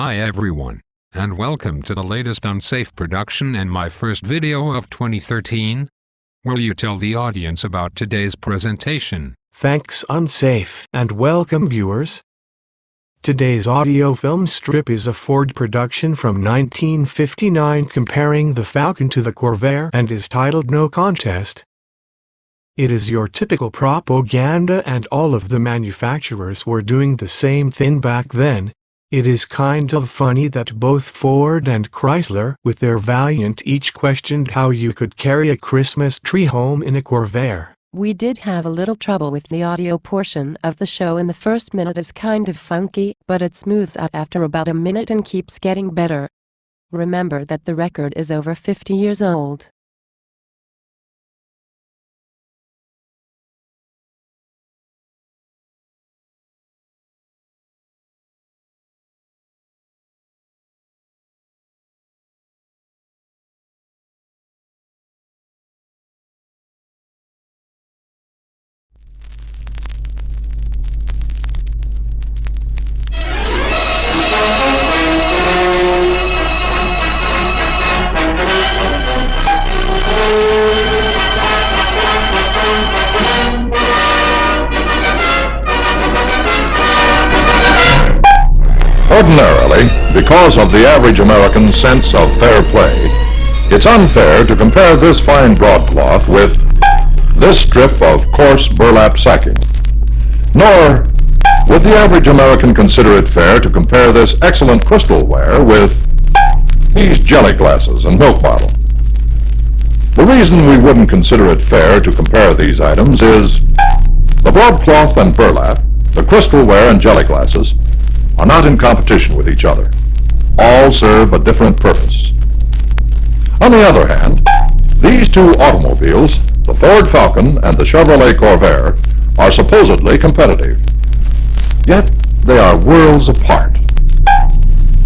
Hi everyone, and welcome to the latest unsafe production and my first video of 2013. Will you tell the audience about today's presentation? Thanks unsafe, and welcome viewers. Today's audio film strip is a Ford production from 1959 comparing the Falcon to the Corvair and is titled No Contest. It is your typical propaganda and all of the manufacturers were doing the same thing back then. It is kind of funny that both Ford and Chrysler, with their Valiant, each questioned how you could carry a Christmas tree home in a Corvair. We did have a little trouble with the audio portion of the show. In the first minute is kind of funky, but it smooths out after about a minute and keeps getting better. Remember that the record is over 50 years old. Ordinarily, because of the average American's sense of fair play, it's unfair to compare this fine broadcloth with this strip of coarse burlap sacking. Nor would the average American consider it fair to compare this excellent crystalware with these jelly glasses and milk bottle. The reason we wouldn't consider it fair to compare these items is the broadcloth and burlap, the crystalware and jelly glasses, are not in competition with each other. All serve a different purpose. On the other hand, these two automobiles, the Ford Falcon and the Chevrolet Corvair, are supposedly competitive. Yet they are worlds apart.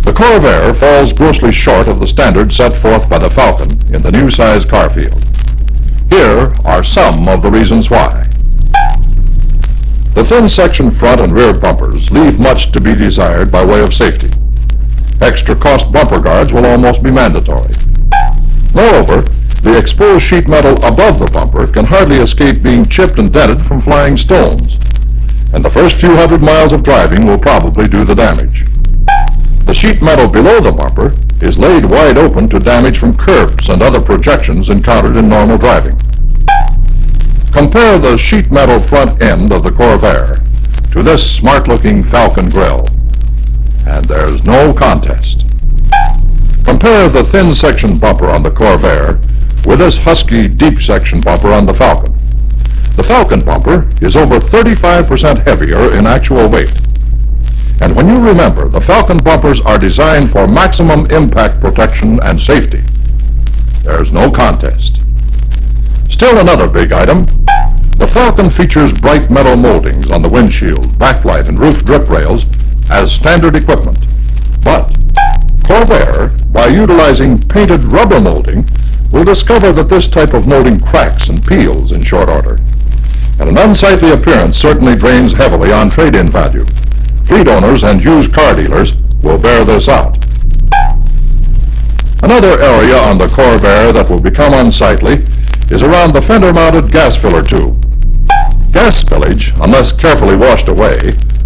The Corvair falls grossly short of the standard set forth by the Falcon in the new size car field. Here are some of the reasons why. The thin section front and rear bumpers leave much to be desired by way of safety. Extra cost bumper guards will almost be mandatory. Moreover, the exposed sheet metal above the bumper can hardly escape being chipped and dented from flying stones, and the first few hundred miles of driving will probably do the damage. The sheet metal below the bumper is laid wide open to damage from curbs and other projections encountered in normal driving. Compare the sheet metal front end of the Corvair to this smart-looking Falcon grille, and there's no contest. Compare the thin section bumper on the Corvair with this husky deep section bumper on the Falcon. The Falcon bumper is over 35% heavier in actual weight. And when you remember the Falcon bumpers are designed for maximum impact protection and safety, there's no contest. Still another big item, the Falcon features bright metal moldings on the windshield, backlight, and roof drip rails as standard equipment. But Corvair, by utilizing painted rubber molding, will discover that this type of molding cracks and peels in short order. And an unsightly appearance certainly drains heavily on trade-in value. Fleet owners and used car dealers will bear this out. Another area on the Corvair that will become unsightly is around the fender-mounted gas filler tube. Gas spillage, unless carefully washed away,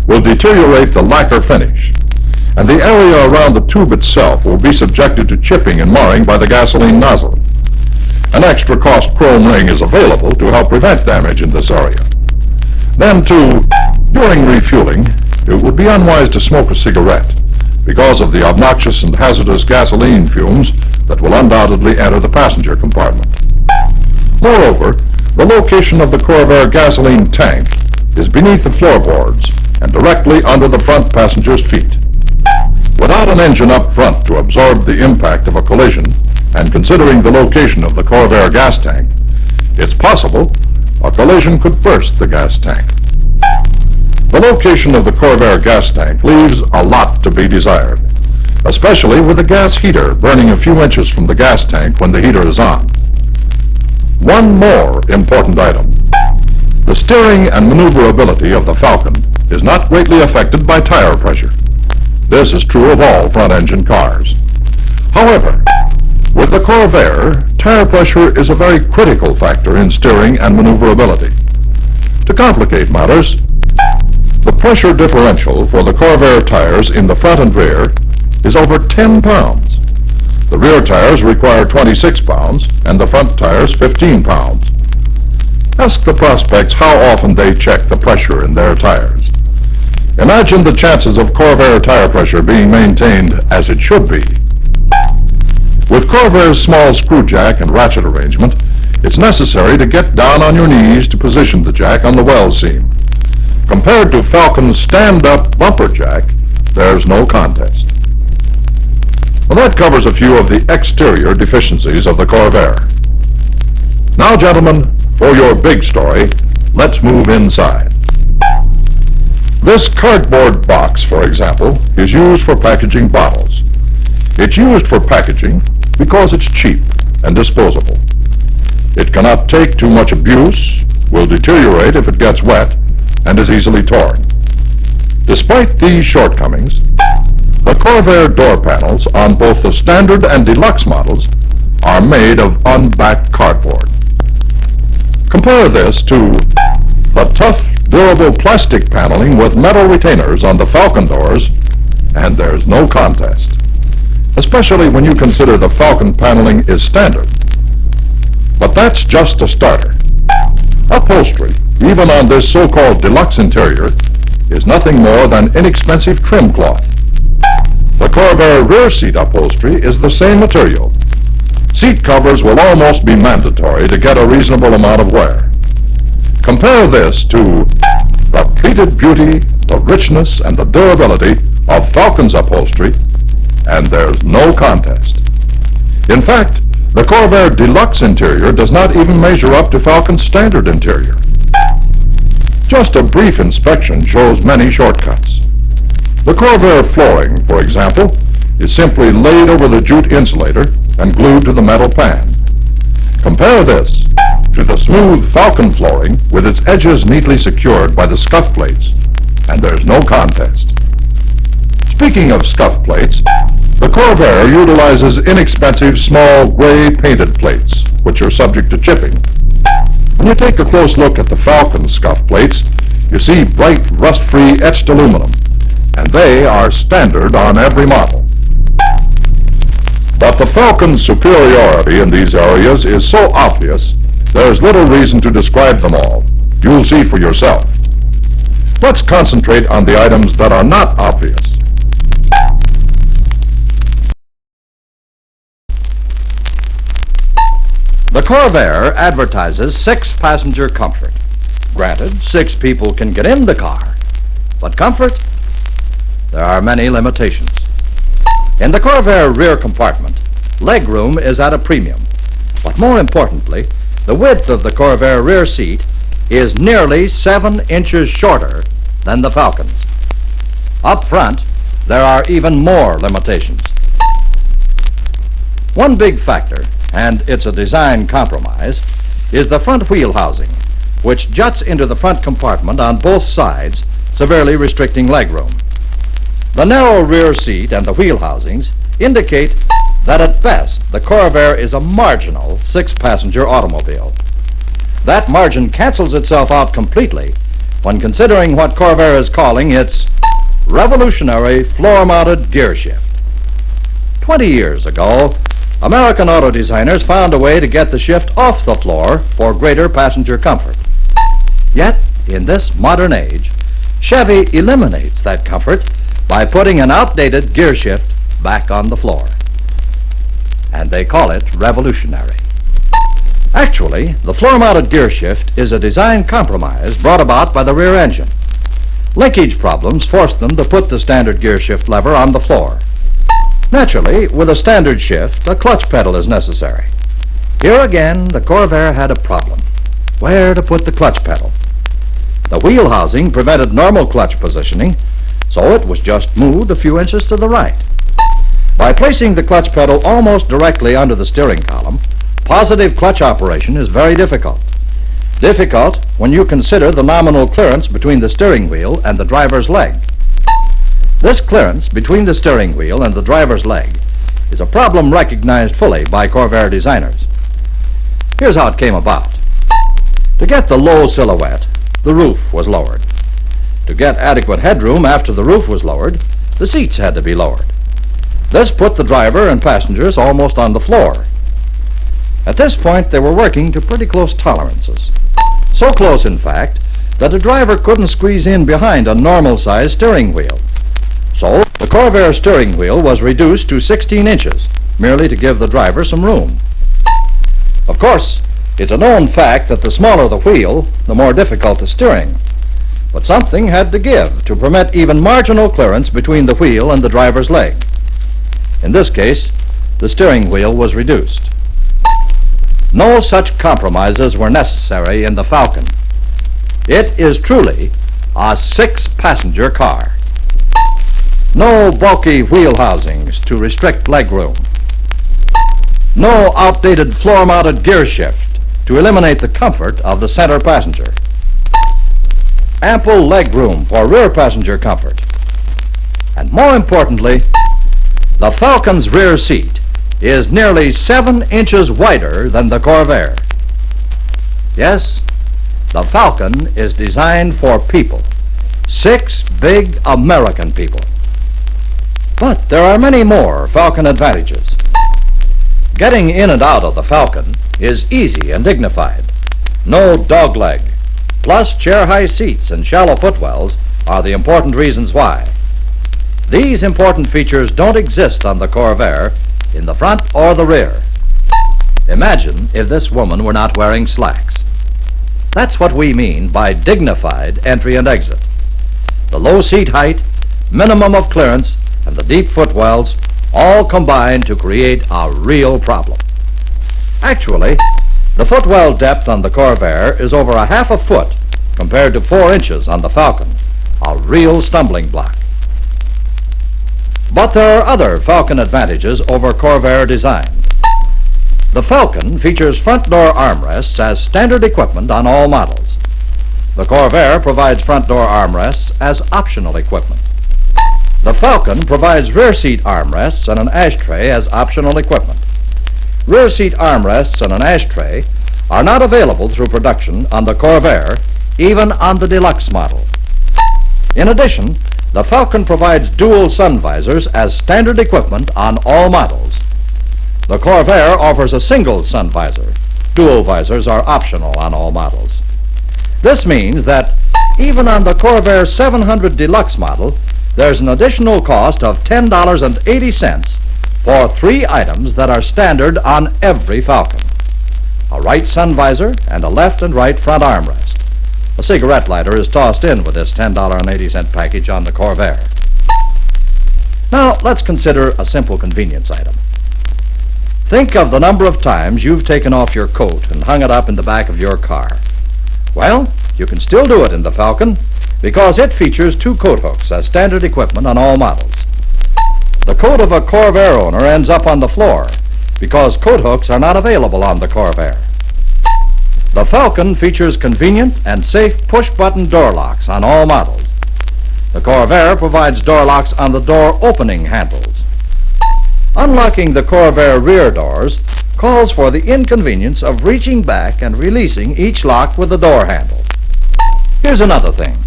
will deteriorate the lacquer finish, and the area around the tube itself will be subjected to chipping and marring by the gasoline nozzle. An extra cost chrome ring is available to help prevent damage in this area. Then too, during refueling, it would be unwise to smoke a cigarette because of the obnoxious and hazardous gasoline fumes that will undoubtedly enter the passenger compartment. Moreover, the location of the Corvair gasoline tank is beneath the floorboards and directly under the front passenger's feet. Without an engine up front to absorb the impact of a collision, and considering the location of the Corvair gas tank, it's possible a collision could burst the gas tank. The location of the Corvair gas tank leaves a lot to be desired, especially with the gas heater burning a few inches from the gas tank when the heater is on. One more important item. The steering and maneuverability of the Falcon is not greatly affected by tire pressure. This is true of all front-engine cars. However, with the Corvair, tire pressure is a very critical factor in steering and maneuverability. To complicate matters, the pressure differential for the Corvair tires in the front and rear is over 10 pounds. The rear tires require 26 pounds and the front tires 15 pounds. Ask the prospects how often they check the pressure in their tires. Imagine the chances of Corvair tire pressure being maintained as it should be. With Corvair's small screw jack and ratchet arrangement, it's necessary to get down on your knees to position the jack on the well seam. Compared to Falcon's stand-up bumper jack, there's no contest. Well, that covers a few of the exterior deficiencies of the Corvair. Now, gentlemen, for your big story, let's move inside. This cardboard box, for example, is used for packaging bottles. It's used for packaging because it's cheap and disposable. It cannot take too much abuse, will deteriorate if it gets wet, and is easily torn. Despite these shortcomings, the Corvair door panels on both the standard and deluxe models are made of unbacked cardboard. Compare this to the tough, durable plastic paneling with metal retainers on the Falcon doors, and there's no contest. Especially when you consider the Falcon paneling is standard. But that's just a starter. Upholstery, even on this so-called deluxe interior, is nothing more than inexpensive trim cloth. The Corvair rear seat upholstery is the same material. Seat covers will almost be mandatory to get a reasonable amount of wear. Compare this to the pleated beauty, the richness, and the durability of Falcon's upholstery, and there's no contest. In fact, the Corvair Deluxe interior does not even measure up to Falcon's standard interior. Just a brief inspection shows many shortcuts. The Corvair flooring, for example, is simply laid over the jute insulator and glued to the metal pan. Compare this to the smooth Falcon flooring with its edges neatly secured by the scuff plates, and there's no contest. Speaking of scuff plates, the Corvair utilizes inexpensive small gray painted plates, which are subject to chipping. When you take a close look at the Falcon scuff plates, you see bright rust-free etched aluminum, and they are standard on every model. But the Falcon's superiority in these areas is so obvious, there's little reason to describe them all. You'll see for yourself. Let's concentrate on the items that are not obvious. The Corvair advertises 6-passenger comfort. Granted, 6 people can get in the car, but comfort? There are many limitations. In the Corvair rear compartment, legroom is at a premium, but more importantly, the width of the Corvair rear seat is nearly 7 inches shorter than the Falcon's. Up front, there are even more limitations. One big factor, and it's a design compromise, is the front wheel housing, which juts into the front compartment on both sides, severely restricting legroom. The narrow rear seat and the wheel housings indicate that at best the Corvair is a marginal 6-passenger automobile. That margin cancels itself out completely when considering what Corvair is calling its revolutionary floor-mounted gear shift. 20 years ago, American auto designers found a way to get the shift off the floor for greater passenger comfort. Yet, in this modern age, Chevy eliminates that comfort by putting an outdated gear shift back on the floor. And they call it revolutionary. Actually, the floor-mounted gear shift is a design compromise brought about by the rear engine. Linkage problems forced them to put the standard gear shift lever on the floor. Naturally, with a standard shift, a clutch pedal is necessary. Here again, the Corvair had a problem. Where to put the clutch pedal? The wheel housing prevented normal clutch positioning, so it was just moved a few inches to the right. By placing the clutch pedal almost directly under the steering column, positive clutch operation is very difficult. Difficult when you consider the nominal clearance between the steering wheel and the driver's leg. This clearance between the steering wheel and the driver's leg is a problem recognized fully by Corvair designers. Here's how it came about. To get the low silhouette, the roof was lowered. To get adequate headroom after the roof was lowered, the seats had to be lowered. This put the driver and passengers almost on the floor. At this point, they were working to pretty close tolerances. So close, in fact, that the driver couldn't squeeze in behind a normal-sized steering wheel. So, the Corvair steering wheel was reduced to 16 inches, merely to give the driver some room. Of course, it's a known fact that the smaller the wheel, the more difficult the steering. But something had to give to permit even marginal clearance between the wheel and the driver's leg. In this case, the steering wheel was reduced. No such compromises were necessary in the Falcon. It is truly a 6-passenger car. No bulky wheel housings to restrict legroom. No outdated floor-mounted gear shift to eliminate the comfort of the center passenger. Ample legroom for rear passenger comfort. And more importantly, the Falcon's rear seat is nearly 7 inches wider than the Corvair. Yes, the Falcon is designed for people. 6 big American people. But there are many more Falcon advantages. Getting in and out of the Falcon is easy and dignified. No dogleg, plus chair-high seats and shallow footwells are the important reasons why. These important features don't exist on the Corvair in the front or the rear. Imagine if this woman were not wearing slacks. That's what we mean by dignified entry and exit. The low seat height, minimum of clearance, and the deep footwells all combine to create a real problem. Actually, the footwell depth on the Corvair is over a half a foot compared to 4 inches on the Falcon, a real stumbling block. But there are other Falcon advantages over Corvair design. The Falcon features front door armrests as standard equipment on all models. The Corvair provides front door armrests as optional equipment. The Falcon provides rear seat armrests and an ashtray as optional equipment. Rear seat armrests and an ashtray are not available through production on the Corvair, even on the deluxe model. In addition, the Falcon provides dual sun visors as standard equipment on all models. The Corvair offers a single sun visor. Dual visors are optional on all models. This means that even on the Corvair 700 Deluxe model, there's an additional cost of $10.80 for 3 items that are standard on every Falcon. A right sun visor and a left and right front armrest. A cigarette lighter is tossed in with this $10.80 package on the Corvair. Now, let's consider a simple convenience item. Think of the number of times you've taken off your coat and hung it up in the back of your car. Well, you can still do it in the Falcon because it features 2 coat hooks as standard equipment on all models. The coat of a Corvair owner ends up on the floor because coat hooks are not available on the Corvair. The Falcon features convenient and safe push-button door locks on all models. The Corvair provides door locks on the door opening handles. Unlocking the Corvair rear doors calls for the inconvenience of reaching back and releasing each lock with the door handle. Here's another thing.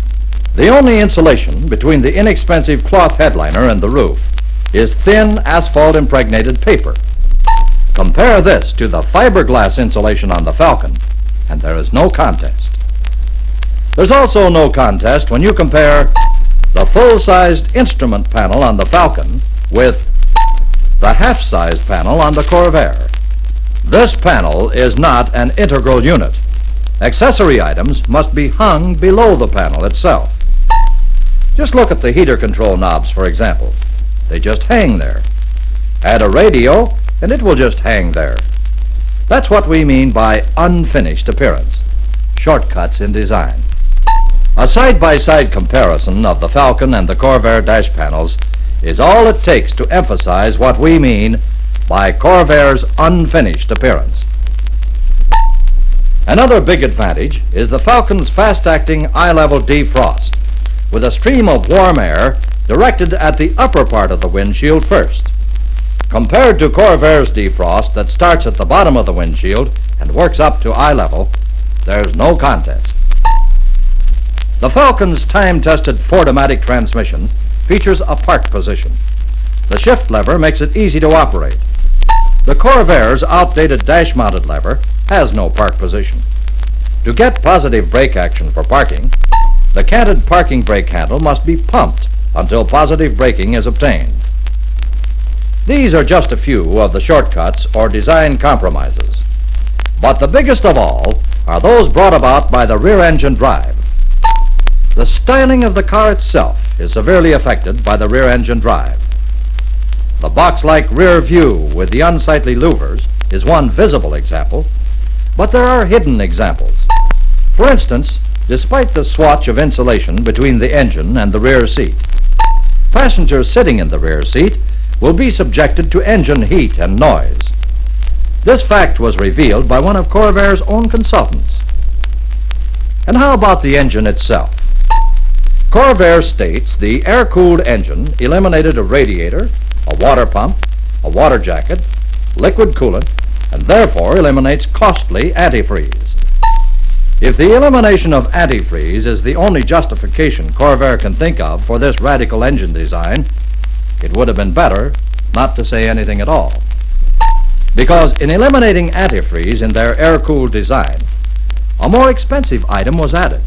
The only insulation between the inexpensive cloth headliner and the roof is thin asphalt-impregnated paper. Compare this to the fiberglass insulation on the Falcon, and there is no contest. There's also no contest when you compare the full-sized instrument panel on the Falcon with the half-sized panel on the Corvair. This panel is not an integral unit. Accessory items must be hung below the panel itself. Just look at the heater control knobs, for example. They just hang there. Add a radio, and it will just hang there. That's what we mean by unfinished appearance. Shortcuts in design. A side-by-side comparison of the Falcon and the Corvair dash panels is all it takes to emphasize what we mean by Corvair's unfinished appearance. Another big advantage is the Falcon's fast-acting eye-level defrost. With a stream of warm air directed at the upper part of the windshield first. Compared to Corvair's defrost that starts at the bottom of the windshield and works up to eye level, there's no contest. The Falcon's time-tested 4-automatic transmission features a park position. The shift lever makes it easy to operate. The Corvair's outdated dash-mounted lever has no park position. To get positive brake action for parking, the canted parking brake handle must be pumped until positive braking is obtained. These are just a few of the shortcuts or design compromises. But the biggest of all are those brought about by the rear-engine drive. The styling of the car itself is severely affected by the rear-engine drive. The box-like rear view with the unsightly louvers is one visible example, but there are hidden examples. For instance, despite the swatch of insulation between the engine and the rear seat, passengers sitting in the rear seat will be subjected to engine heat and noise. This fact was revealed by one of Corvair's own consultants. And how about the engine itself? Corvair states the air-cooled engine eliminated a radiator, a water pump, a water jacket, liquid coolant, and therefore eliminates costly antifreeze. If the elimination of antifreeze is the only justification Corvair can think of for this radical engine design, it would have been better not to say anything at all. Because in eliminating antifreeze in their air-cooled design, a more expensive item was added: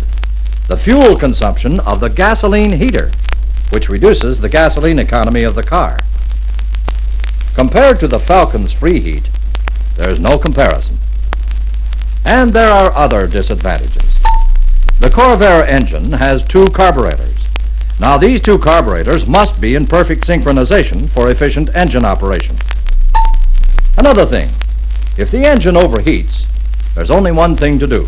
the fuel consumption of the gasoline heater, which reduces the gasoline economy of the car. Compared to the Falcon's free heat, there's no comparison. And there are other disadvantages. The Corvair engine has 2 carburetors. Now these 2 carburetors must be in perfect synchronization for efficient engine operation. Another thing, if the engine overheats, there's only one thing to do.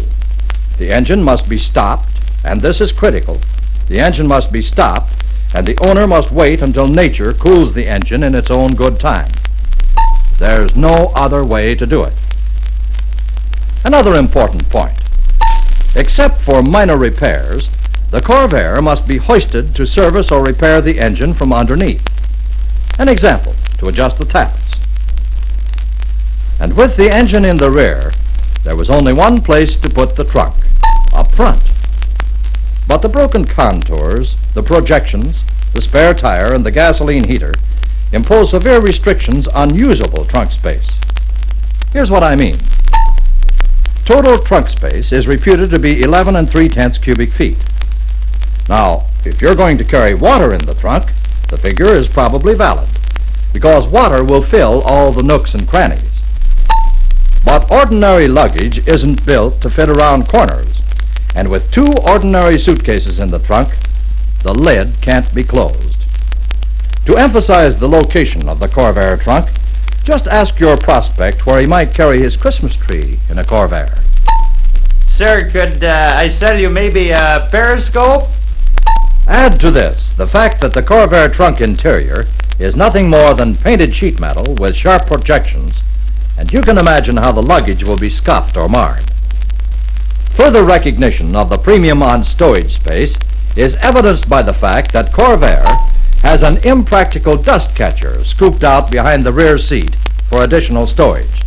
The engine must be stopped, and this is critical. The engine must be stopped, and the owner must wait until nature cools the engine in its own good time. There's no other way to do it. Another important point. Except for minor repairs, the Corvair must be hoisted to service or repair the engine from underneath. An example, to adjust the tappets. And with the engine in the rear, there was only one place to put the trunk, up front. But the broken contours, the projections, the spare tire, and the gasoline heater impose severe restrictions on usable trunk space. Here's what I mean. Total trunk space is reputed to be 11 3/10 cubic feet. Now, if you're going to carry water in the trunk, the figure is probably valid, because water will fill all the nooks and crannies. But ordinary luggage isn't built to fit around corners, and with 2 ordinary suitcases in the trunk, the lid can't be closed. To emphasize the location of the Corvair trunk, just ask your prospect where he might carry his Christmas tree in a Corvair. Sir, could I sell you maybe a periscope? Add to this the fact that the Corvair trunk interior is nothing more than painted sheet metal with sharp projections, and you can imagine how the luggage will be scuffed or marred. Further recognition of the premium on stowage space is evidenced by the fact that Corvair has an impractical dust catcher scooped out behind the rear seat for additional stowage.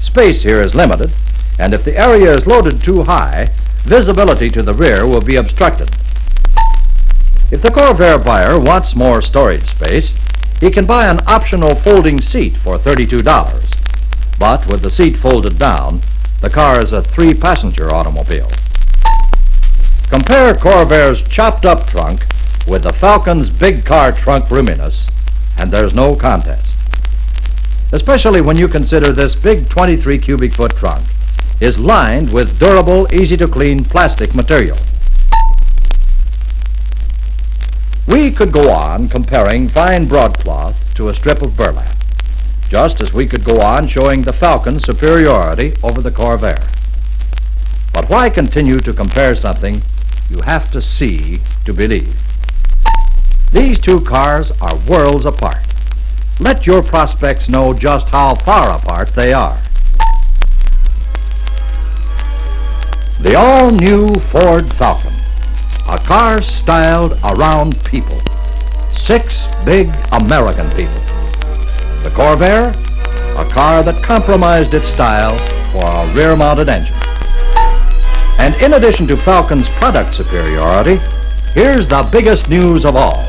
Space here is limited, and if the area is loaded too high, visibility to the rear will be obstructed. If the Corvair buyer wants more storage space, he can buy an optional folding seat for $32. But with the seat folded down, the car is a 3-passenger automobile. Compare Corvair's chopped-up trunk with the Falcon's big car trunk roominess, and there's no contest. Especially when you consider this big 23 cubic foot trunk is lined with durable, easy-to-clean plastic material. We could go on comparing fine broadcloth to a strip of burlap, just as we could go on showing the Falcon's superiority over the Corvair. But why continue to compare something you have to see to believe? These 2 cars are worlds apart. Let your prospects know just how far apart they are. The all-new Ford Falcon, a car styled around people. 6 big American people. The Corvair, a car that compromised its style for a rear-mounted engine. And in addition to Falcon's product superiority, here's the biggest news of all.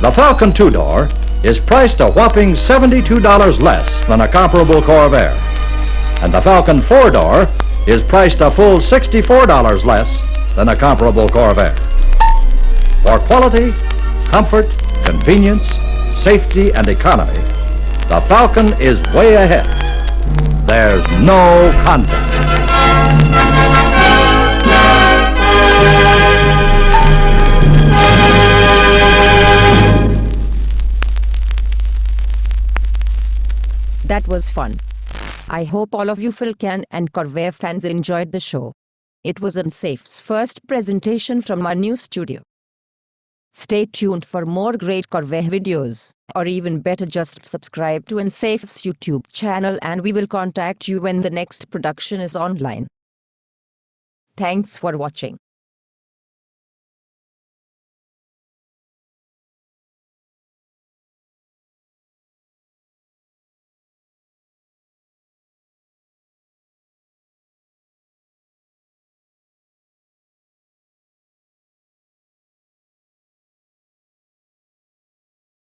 The Falcon 2-door is priced a whopping $72 less than a comparable Corvair. And the Falcon 4-door is priced a full $64 less than a comparable Corvair. For quality, comfort, convenience, safety, and economy, the Falcon is way ahead. There's no contest. That was fun. I hope all of you Falcon and Corvair fans enjoyed the show. It was Unsafe's first presentation from our new studio. Stay tuned for more great Corvair videos, or even better, just subscribe to Unsafe's YouTube channel and we will contact you when the next production is online. Thanks for watching.